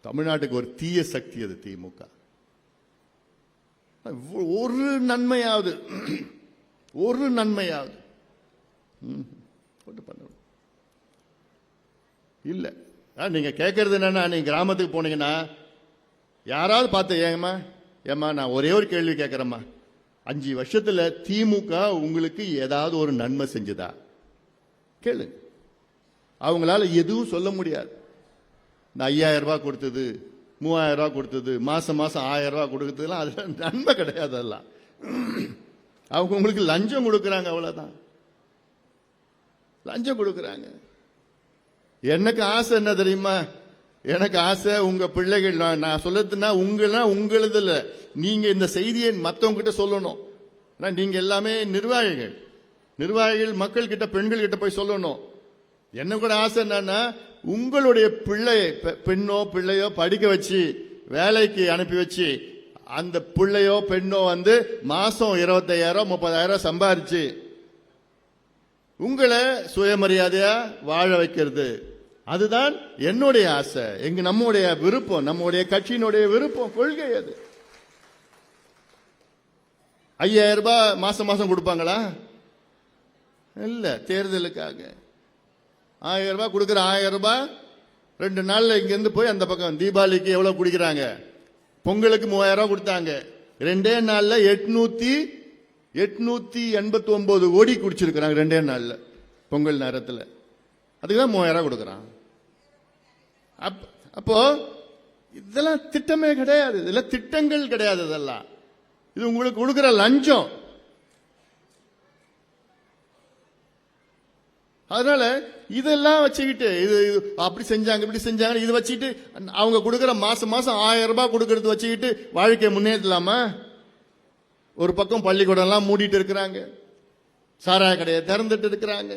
தமிழ்நாட்டுக்கு ஒரு தீய சக்தி அது திமுக. ஒரு நன்மையாவது இல்ல. நீங்க கேட்கறது என்னன்னா, நீங்க கிராமத்துக்கு போனீங்கன்னா யாராவது பார்த்து ஏமா நான் ஒரே ஒரு கேள்வி கேட்கிறேம்மா, 5 வருஷத்துல திமுக உங்களுக்கு ஏதாவது ஒரு நன்மை செஞ்சதா கேளு. அவங்களால எதுவும் சொல்ல முடியாது. இந்த 5000 ரூபாய் கொடுத்தது, 3000 ரூபாய் கொடுத்தது, மாசம் 1000 ரூபாய் கொடுக்கறதுலாம் அது நன்மை கிடையாது. அதெல்லாம் அவங்க உங்களுக்கு லஞ்சம் கொடுக்கறாங்க, அவ்வளவுதான். லஞ்சம் கொடுக்கறாங்க. எனக்கு ஆசை என்ன தெரியுமா? எனக்கு ஆசை உங்க பிள்ளைகள், நான் சொல்லதுன்னா உங்களது இல்ல, நீங்க இந்த செய்தியை மத்தவங்க கிட்ட சொல்லணும். நீங்க எல்லாமே நிர்வாகிகள் மக்கள் கிட்ட, பெண்கள் கிட்ட போய் சொல்லணும். என்ன கூட ஆசை என்னன்னா, உங்களுடைய பெண்ணோ பிள்ளையோ படிக்க வச்சு வேலைக்கு அனுப்பி வச்சு அந்த பிள்ளையோ பெண்ணோ மாசம் 25,000 30,000 சம்பாரிச்சு உங்களை சுயமரியாதையா வாழ வைக்கிறது. அதுதான் என்னுடைய ஆசை, நம்முடைய விருப்பம், நம்முடைய கட்சியினுடைய விருப்பம், கொள்கை அது. 5,000 ரூபாய் மாசம் கொடுப்பாங்களா? இல்ல. தேர்தலுக்காக 1000 ரூபாய் கொடுக்கிற 1000 ரூபாய் 2 நாள்ல இங்க இருந்து போய் அந்த பக்கம் தீபாவளிக்கு எவ்வளவு குடிக்கிறாங்க? பொங்கலுக்கு 3000 ரூபாய் கொடுத்தாங்க. 2 நாள்ல 889 கோடி குடிச்சிருக்கிறாங்க. 2 நாள்ல பொங்கல் நேரத்தில். அதுக்குதான் 3000 ரூபாய் கொடுக்கறான். அப்போ இதெல்லாம் திட்டமே கிடையாது, இதெல்லாம் திட்டங்கள் கிடையாது. இதெல்லாம் இது உங்களுக்கு கொடுக்கிற லஞ்சம். அதனால இதெல்லாம் வச்சுக்கிட்டு இது அப்படி செஞ்சாங்க இப்படி செஞ்சாங்க இது வச்சுக்கிட்டு அவங்க கொடுக்கிற மாசம் 1000 ரூபாய் கொடுக்கறது வச்சுக்கிட்டு வாழ்க்கையை முன்னேற்றலாமா? ஒரு பக்கம் பள்ளிக்கூடம் எல்லாம் மூடிட்டு இருக்கிறாங்க, சாராய கடையை திறந்துட்டு இருக்கிறாங்க.